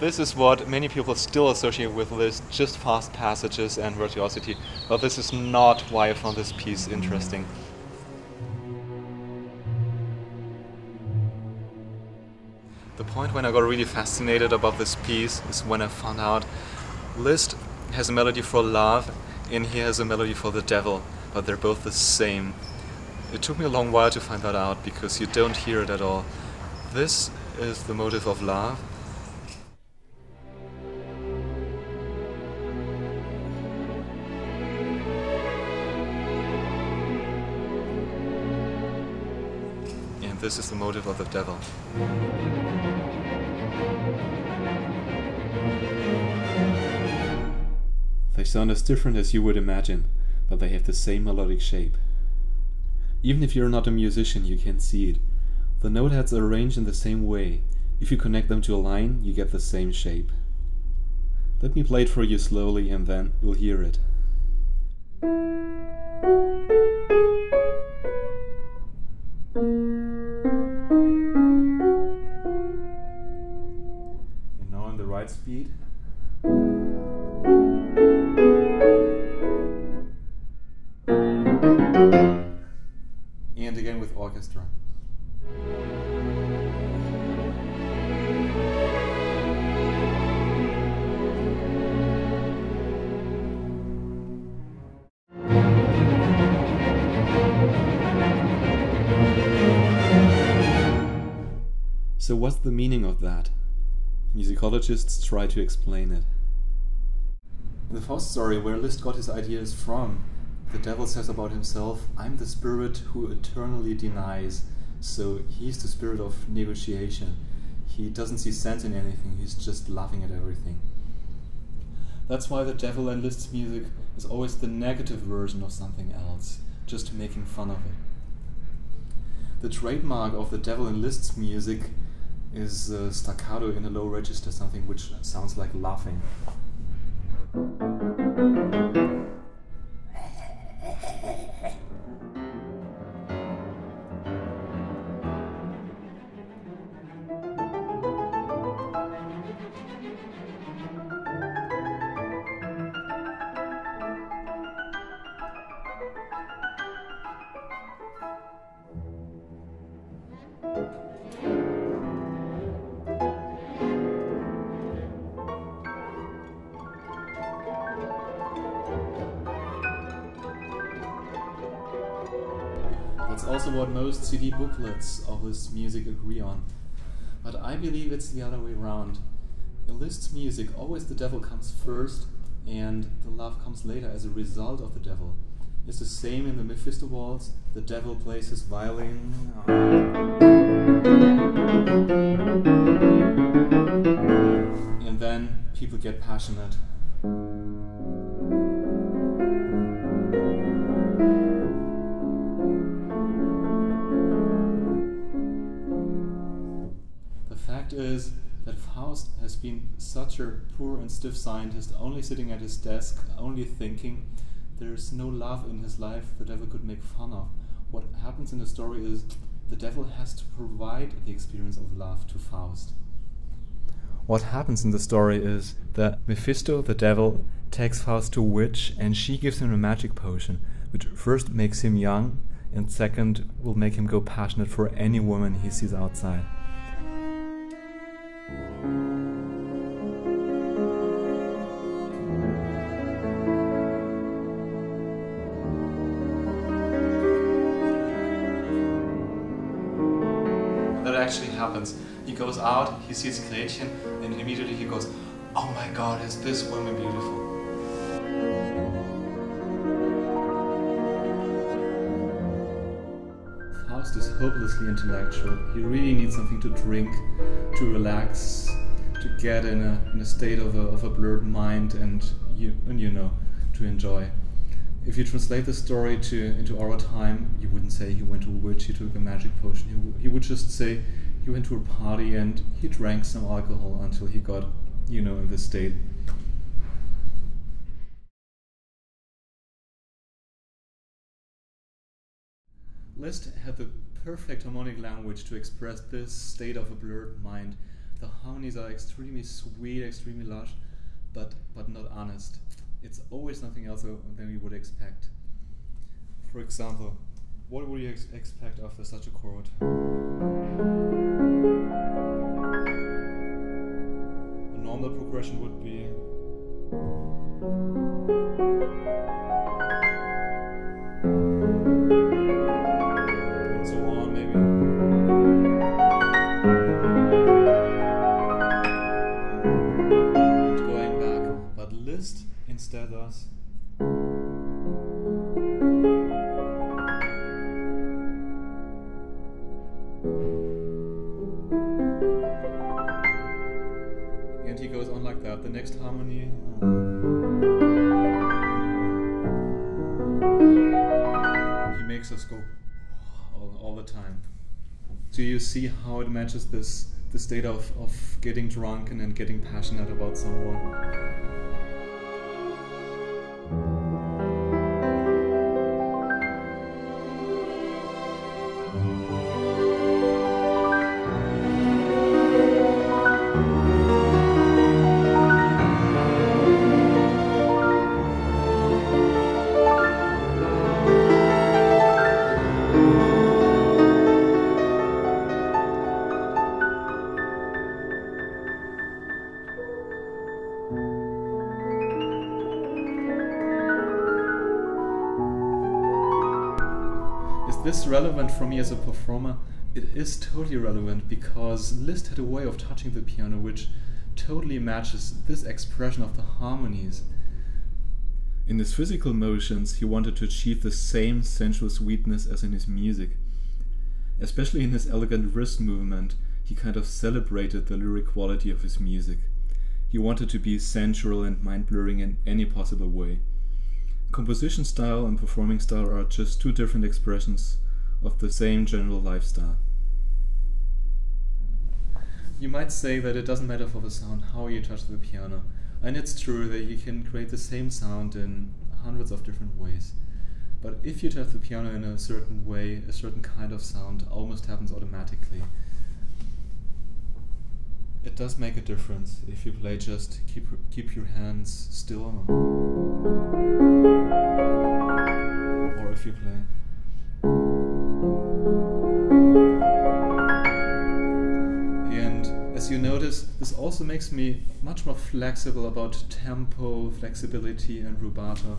This is what many people still associate with Liszt, just fast passages and virtuosity. But this is not why I found this piece interesting. The point when I got really fascinated about this piece is when I found out Liszt has a melody for love and he has a melody for the devil, but they're both the same. It took me a long while to find that out because you don't hear it at all. This is the motive of love. And this is the motive of the devil. They sound as different as you would imagine, but they have the same melodic shape. Even if you're not a musician, you can see it. The note heads are arranged in the same way. If you connect them to a line, you get the same shape. Let me play it for you slowly and then you'll hear it. And now on the right speed. And again with orchestra. So what's the meaning of that? Musicologists try to explain it. In the Faust story, where Liszt got his ideas from, the devil says about himself, "I'm the spirit who eternally denies." So he's the spirit of negotiation. He doesn't see sense in anything, he's just laughing at everything. That's why the devil in Liszt's music is always the negative version of something else, just making fun of it. The trademark of the devil in Liszt's music is staccato in a low register, something which sounds like laughing. That's also what most CD booklets of Liszt's music agree on. But I believe it's the other way around. In Liszt's music, always the devil comes first and the love comes later as a result of the devil. It's the same in the Mephisto waltz. The devil plays his violin. And then people get passionate. The fact is that Faust has been such a poor and stiff scientist, only sitting at his desk, only thinking. There's no love in his life the devil could make fun of. What happens in the story is the devil has to provide the experience of love to Faust. What happens in the story is that Mephisto, the devil, takes Faust to a witch and she gives him a magic potion, which first makes him young and second will make him go passionate for any woman he sees outside. That actually happens. He goes out, he sees Gretchen, and immediately he goes, "Oh my God, is this woman beautiful?" Faust is hopelessly intellectual. He really needs something to drink, to relax, to get in a state of a blurred mind, and you know, to enjoy. If you translate the story into our time, you wouldn't say he went to a witch, he took a magic potion. He would just say he went to a party and he drank some alcohol until he got, in this state. Liszt had the perfect harmonic language to express this state of a blurred mind. The harmonies are extremely sweet, extremely lush, but not honest. It's always something else than we would expect. For example, what would you expect after such a chord? A normal progression would be and so on, maybe. And going back. But Liszt instead does. And he goes on like that. The next harmony. He makes us go all the time. Do you see how it matches this state of getting drunk and then getting passionate about someone? Is this relevant for me as a performer? It is totally relevant, because Liszt had a way of touching the piano which totally matches this expression of the harmonies. In his physical motions, he wanted to achieve the same sensual sweetness as in his music. Especially in his elegant wrist movement, he kind of celebrated the lyric quality of his music. He wanted to be sensual and mind-blurring in any possible way. Composition style and performing style are just two different expressions of the same general lifestyle. You might say that it doesn't matter for the sound how you touch the piano, and it's true that you can create the same sound in hundreds of different ways. But if you touch the piano in a certain way, a certain kind of sound almost happens automatically. It does make a difference if you play just keep your hands still, or if you play. And as you notice, this also makes me much more flexible about tempo, flexibility and rubato.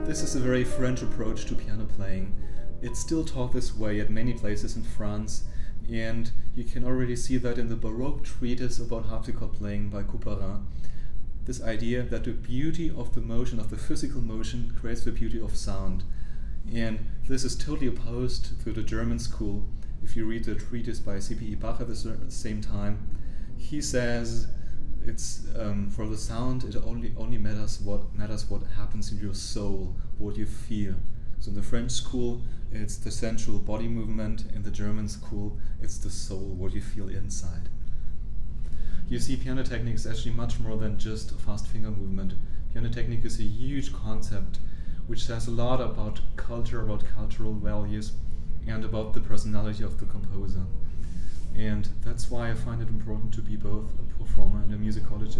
This is a very French approach to piano playing. It's still taught this way at many places in France, and you can already see that in the Baroque treatise about harpsichord playing by Couperin. This idea that the beauty of the motion, of the physical motion, creates the beauty of sound. And this is totally opposed to the German school. If you read the treatise by C.P.E. Bach at the same time, he says it's for the sound it only matters what happens in your soul, what you feel. So in the French school it's the sensual body movement, in the German school it's the soul, what you feel inside. You see, piano technique is actually much more than just a fast finger movement. Piano technique is a huge concept which says a lot about culture, about cultural values, and about the personality of the composer. And that's why I find it important to be both a performer and a musicologist.